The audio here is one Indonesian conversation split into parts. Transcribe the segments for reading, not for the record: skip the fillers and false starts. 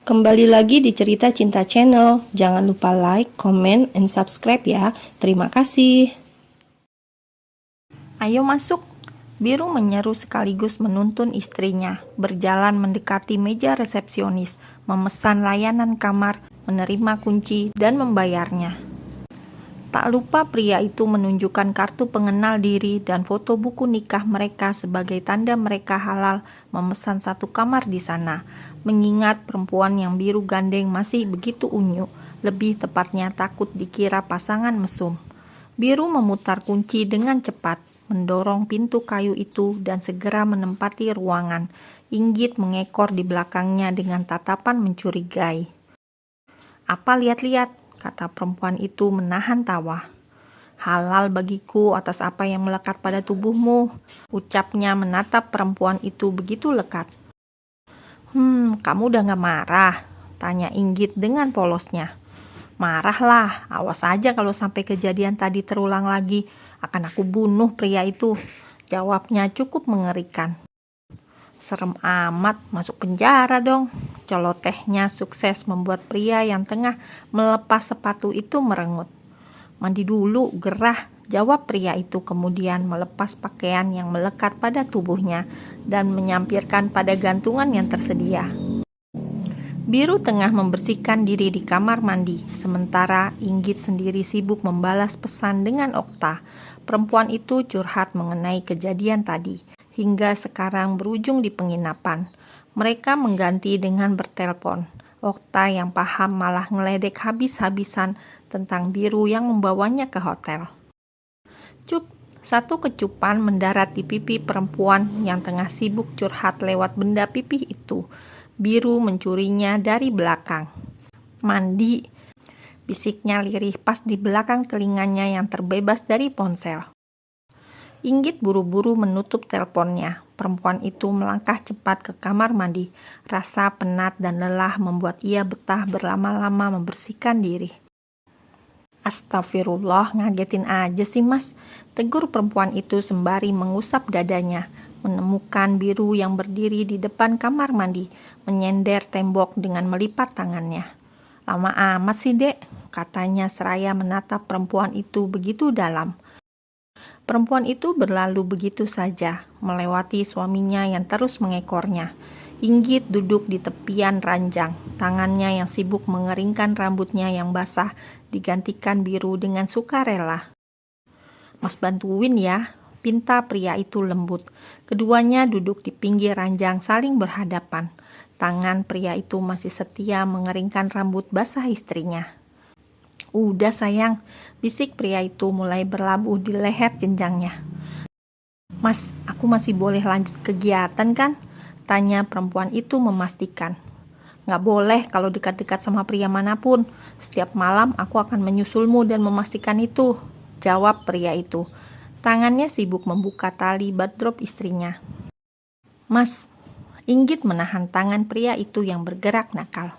Kembali lagi di Cerita Cinta Channel. Jangan lupa like, comment, and subscribe ya. Terima kasih. Ayo masuk. Biru menyeru sekaligus menuntun istrinya, berjalan mendekati meja resepsionis, memesan layanan kamar, menerima kunci, dan membayarnya. Tak lupa pria itu menunjukkan kartu pengenal diri dan foto buku nikah mereka sebagai tanda mereka halal memesan satu kamar di sana. Mengingat perempuan yang biru gandeng masih begitu unyu, lebih tepatnya takut dikira pasangan mesum. Biru memutar kunci dengan cepat, mendorong pintu kayu itu dan segera menempati ruangan. Inggit mengekor di belakangnya dengan tatapan mencurigai. "Apa lihat-lihat?" kata perempuan itu menahan tawa. "Halal bagiku atas apa yang melekat pada tubuhmu," ucapnya menatap perempuan itu begitu lekat. Kamu udah gak marah?" tanya Inggit dengan polosnya. "Marahlah, awas aja kalau sampai kejadian tadi terulang lagi, akan aku bunuh pria itu," jawabnya cukup mengerikan. "Serem amat, masuk penjara dong." Celotehnya sukses membuat pria yang tengah melepas sepatu itu merengut. "Mandi dulu, gerah," jawab pria itu kemudian melepas pakaian yang melekat pada tubuhnya dan menyampirkan pada gantungan yang tersedia. Biru tengah membersihkan diri di kamar mandi, sementara Inggit sendiri sibuk membalas pesan dengan Okta. Perempuan itu curhat mengenai kejadian tadi, hingga sekarang berujung di penginapan. Mereka mengganti dengan bertelpon. Okta yang paham malah ngeledek habis-habisan tentang Biru yang membawanya ke hotel. Cup, satu kecupan mendarat di pipi perempuan yang tengah sibuk curhat lewat benda pipih itu. Biru mencurinya dari belakang. "Mandi," bisiknya lirih pas di belakang telinganya yang terbebas dari ponsel. Inggit buru-buru menutup teleponnya. Perempuan itu melangkah cepat ke kamar mandi. Rasa penat dan lelah membuat ia betah berlama-lama membersihkan diri. "Astagfirullah, ngagetin aja sih mas," tegur perempuan itu sembari mengusap dadanya. Menemukan Biru yang berdiri di depan kamar mandi, menyender tembok dengan melipat tangannya. "Lama amat sih dek," katanya seraya menatap perempuan itu begitu dalam. Perempuan itu berlalu begitu saja, melewati suaminya yang terus mengekornya. Inggit duduk di tepian ranjang, tangannya yang sibuk mengeringkan rambutnya yang basah digantikan Biru dengan sukarela. "Mas bantuin ya," pinta pria itu lembut. Keduanya duduk di pinggir ranjang saling berhadapan. Tangan pria itu masih setia mengeringkan rambut basah istrinya. "Udah sayang," bisik pria itu mulai berlabuh di leher jenjangnya. "Mas, aku masih boleh lanjut kegiatan kan?" tanya perempuan itu memastikan. "Nggak boleh kalau dekat-dekat sama pria manapun. Setiap malam aku akan menyusulmu dan memastikan itu," jawab pria itu. Tangannya sibuk membuka tali bathrobe istrinya. "Mas," Inggit menahan tangan pria itu yang bergerak nakal.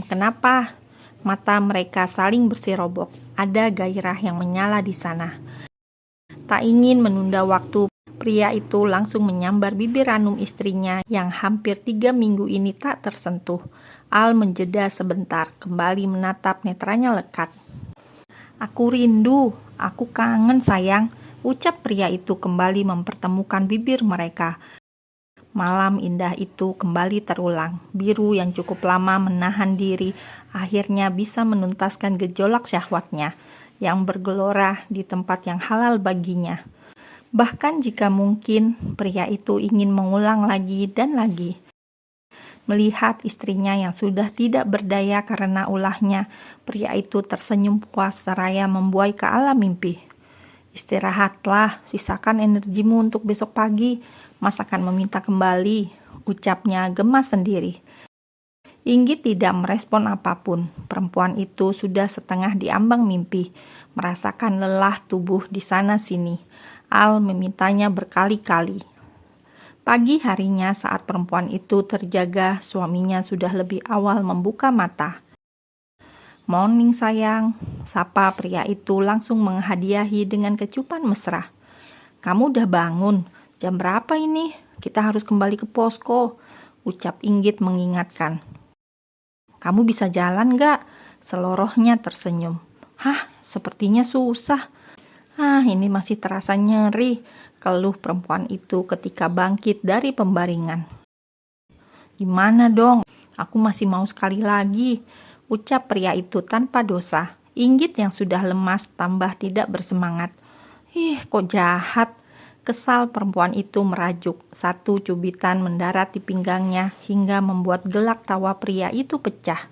Kenapa?" Mata mereka saling bersirobok. Ada gairah yang menyala di sana. Tak ingin menunda waktu, pria itu langsung menyambar bibir ranum istrinya yang hampir 3 minggu ini tak tersentuh. Al menjeda sebentar, kembali menatap netranya lekat. "Aku rindu, aku kangen sayang," ucap pria itu kembali mempertemukan bibir mereka. Malam indah itu kembali terulang. Biru yang cukup lama menahan diri akhirnya bisa menuntaskan gejolak syahwatnya yang bergelora di tempat yang halal baginya. Bahkan jika mungkin, pria itu ingin mengulang lagi dan lagi. Melihat istrinya yang sudah tidak berdaya karena ulahnya, pria itu tersenyum puas seraya membuai ke alam mimpi. "Istirahatlah, sisakan energimu untuk besok pagi. Mas akan meminta kembali," ucapnya gemas sendiri. Inggit tidak merespon apapun. Perempuan itu sudah setengah diambang mimpi, merasakan lelah tubuh di sana-sini. Al memintanya berkali-kali. Pagi harinya saat perempuan itu terjaga, suaminya sudah lebih awal membuka mata. "Morning sayang," sapa pria itu langsung menghadiahi dengan kecupan mesra. "Kamu udah bangun? Jam berapa ini? Kita harus kembali ke posko," ucap Inggit mengingatkan. kamu bisa jalan gak? Selorohnya tersenyum. Hah, sepertinya susah. Ini masih terasa nyeri, keluh perempuan itu ketika bangkit dari pembaringan. Gimana dong? Aku masih mau sekali lagi, ucap pria itu tanpa dosa. Inggit yang sudah lemas tambah tidak bersemangat. Kok jahat. Kesal perempuan itu merajuk. Satu cubitan mendarat di pinggangnya hingga membuat gelak tawa pria itu pecah.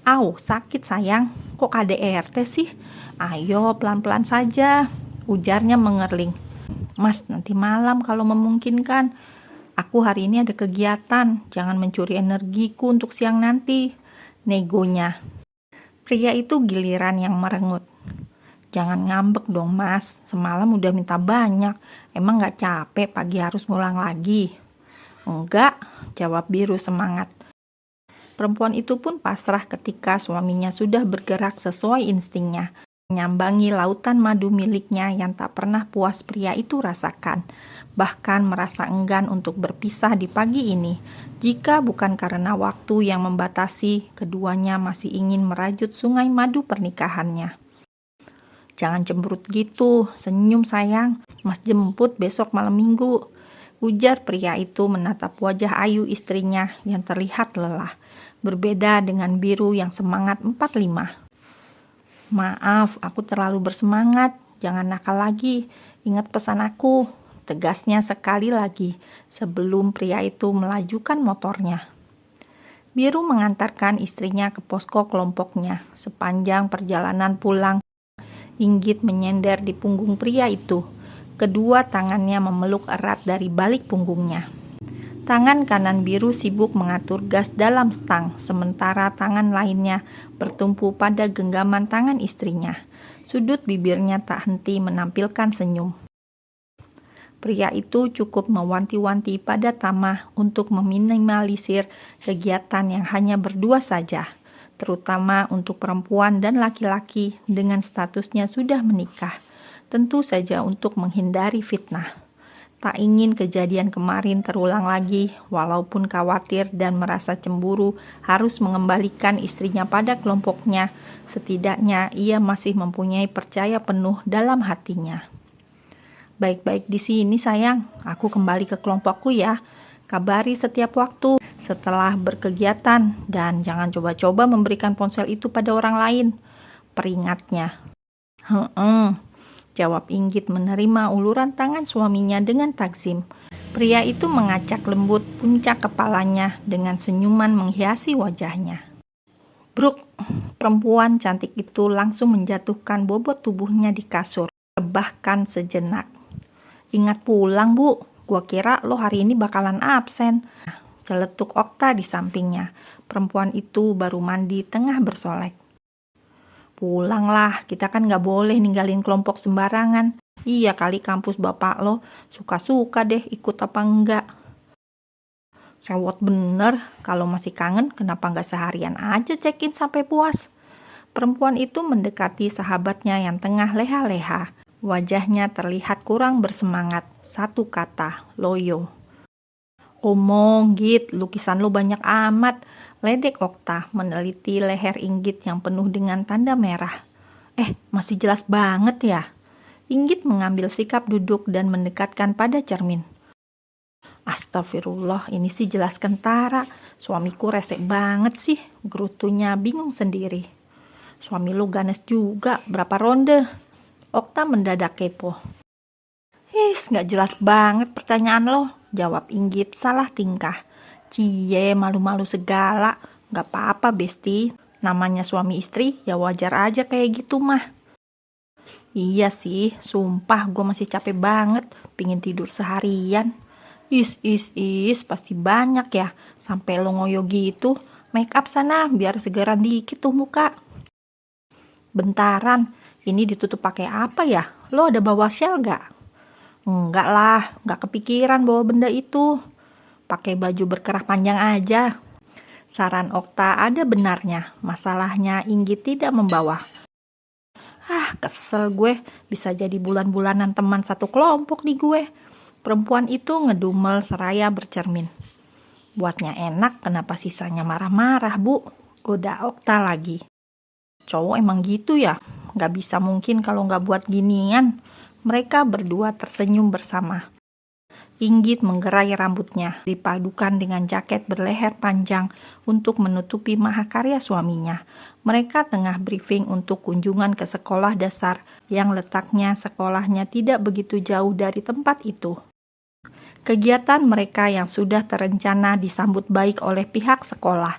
Au, sakit sayang. Kok KDRT sih? Ayo pelan-pelan saja, ujarnya mengerling. Mas, nanti malam kalau memungkinkan. Aku hari ini ada kegiatan, jangan mencuri energiku untuk siang nanti. Negonya. Pria itu giliran yang merengut. Jangan ngambek dong mas, semalam udah minta banyak. Emang gak capek pagi harus ngulang lagi? Enggak, jawab Biru semangat. Perempuan itu pun pasrah ketika suaminya sudah bergerak sesuai instingnya. Menyambangi lautan madu miliknya yang tak pernah puas pria itu rasakan. Bahkan merasa enggan untuk berpisah di pagi ini. Jika bukan karena waktu yang membatasi, keduanya masih ingin merajut sungai madu pernikahannya. Jangan cemberut gitu, senyum sayang. Mas jemput besok malam minggu. Ujar pria itu menatap wajah ayu istrinya yang terlihat lelah. Berbeda dengan Biru yang semangat 45. Maaf, aku terlalu bersemangat. Jangan nakal lagi. Ingat pesan aku. Tegasnya sekali lagi sebelum pria itu melajukan motornya. Biru mengantarkan istrinya ke posko kelompoknya. Sepanjang perjalanan pulang, Inggit menyender di punggung pria itu. Kedua tangannya memeluk erat dari balik punggungnya. Tangan kanan Biru sibuk mengatur gas dalam stang, sementara tangan lainnya bertumpu pada genggaman tangan istrinya. Sudut bibirnya tak henti menampilkan senyum. Pria itu cukup mewanti-wanti pada Tama untuk meminimalisir kegiatan yang hanya berdua saja, terutama untuk perempuan dan laki-laki dengan statusnya sudah menikah. Tentu saja untuk menghindari fitnah. Tak ingin kejadian kemarin terulang lagi, walaupun khawatir dan merasa cemburu harus mengembalikan istrinya pada kelompoknya, setidaknya ia masih mempunyai percaya penuh dalam hatinya. Baik-baik di sini sayang, aku kembali ke kelompokku ya. Kabari setiap waktu setelah berkegiatan dan jangan coba-coba memberikan ponsel itu pada orang lain. Peringatnya. Jawab Inggit menerima uluran tangan suaminya dengan takzim. Pria itu mengacak lembut puncak kepalanya dengan senyuman menghiasi wajahnya. Bruk, perempuan cantik itu langsung menjatuhkan bobot tubuhnya di kasur. Rebahkan sejenak. Ingat pulang bu, gua kira lo hari ini bakalan absen. Celetuk Okta di sampingnya. Perempuan itu baru mandi tengah bersolek. Pulanglah, kita kan gak boleh ninggalin kelompok sembarangan. Iya kali kampus bapak lo suka-suka deh ikut apa enggak. Sewot bener, kalau masih kangen kenapa gak seharian aja check-in sampai puas. Perempuan itu mendekati sahabatnya yang tengah leha-leha. Wajahnya terlihat kurang bersemangat. Satu kata, loyo. Omong Git, lukisan lo banyak amat. Ledek Okta meneliti leher Inggit yang penuh dengan tanda merah. Masih jelas banget ya. Inggit mengambil sikap duduk dan mendekatkan pada cermin. Astagfirullah, ini sih jelas kentara. Suamiku resek banget sih, gerutunya bingung sendiri. Suami lo ganes juga, berapa ronde? Okta mendadak kepo. Gak jelas banget pertanyaan lo, jawab Inggit salah tingkah. Cie, malu-malu segala. Gak apa-apa besti, namanya suami istri ya wajar aja kayak gitu mah. Iya sih, sumpah gue masih capek banget, pingin tidur seharian. Pasti banyak ya, sampai lo ngoyo gitu. Make up sana biar segeran dikit tuh muka. Bentaran, ini ditutup pakai apa ya? Lo ada bawa shell gak? Enggak lah, gak kepikiran bawa benda itu. Pakai baju berkerah panjang aja. Saran Okta ada benarnya, masalahnya Inggit tidak membawa. Kesel gue, bisa jadi bulan-bulanan teman satu kelompok nih gue. Perempuan itu ngedumel seraya bercermin. Buatnya enak, kenapa sisanya marah-marah, Bu? Goda Okta lagi. Cowok emang gitu ya? Gak bisa mungkin kalau gak buat ginian. Mereka berdua tersenyum bersama. Inggit menggerai rambutnya, dipadukan dengan jaket berleher panjang untuk menutupi mahakarya suaminya. Mereka tengah briefing untuk kunjungan ke sekolah dasar yang letaknya sekolahnya tidak begitu jauh dari tempat itu. Kegiatan mereka yang sudah terencana disambut baik oleh pihak sekolah.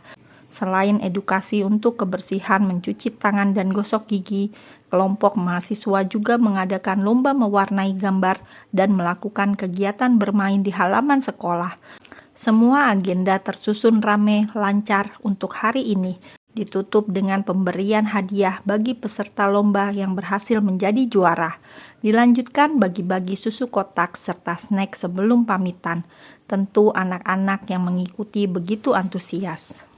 Selain edukasi untuk kebersihan mencuci tangan dan gosok gigi, kelompok mahasiswa juga mengadakan lomba mewarnai gambar dan melakukan kegiatan bermain di halaman sekolah. Semua agenda tersusun rame lancar untuk hari ini, ditutup dengan pemberian hadiah bagi peserta lomba yang berhasil menjadi juara. Dilanjutkan bagi-bagi susu kotak serta snack sebelum pamitan. Tentu anak-anak yang mengikuti begitu antusias.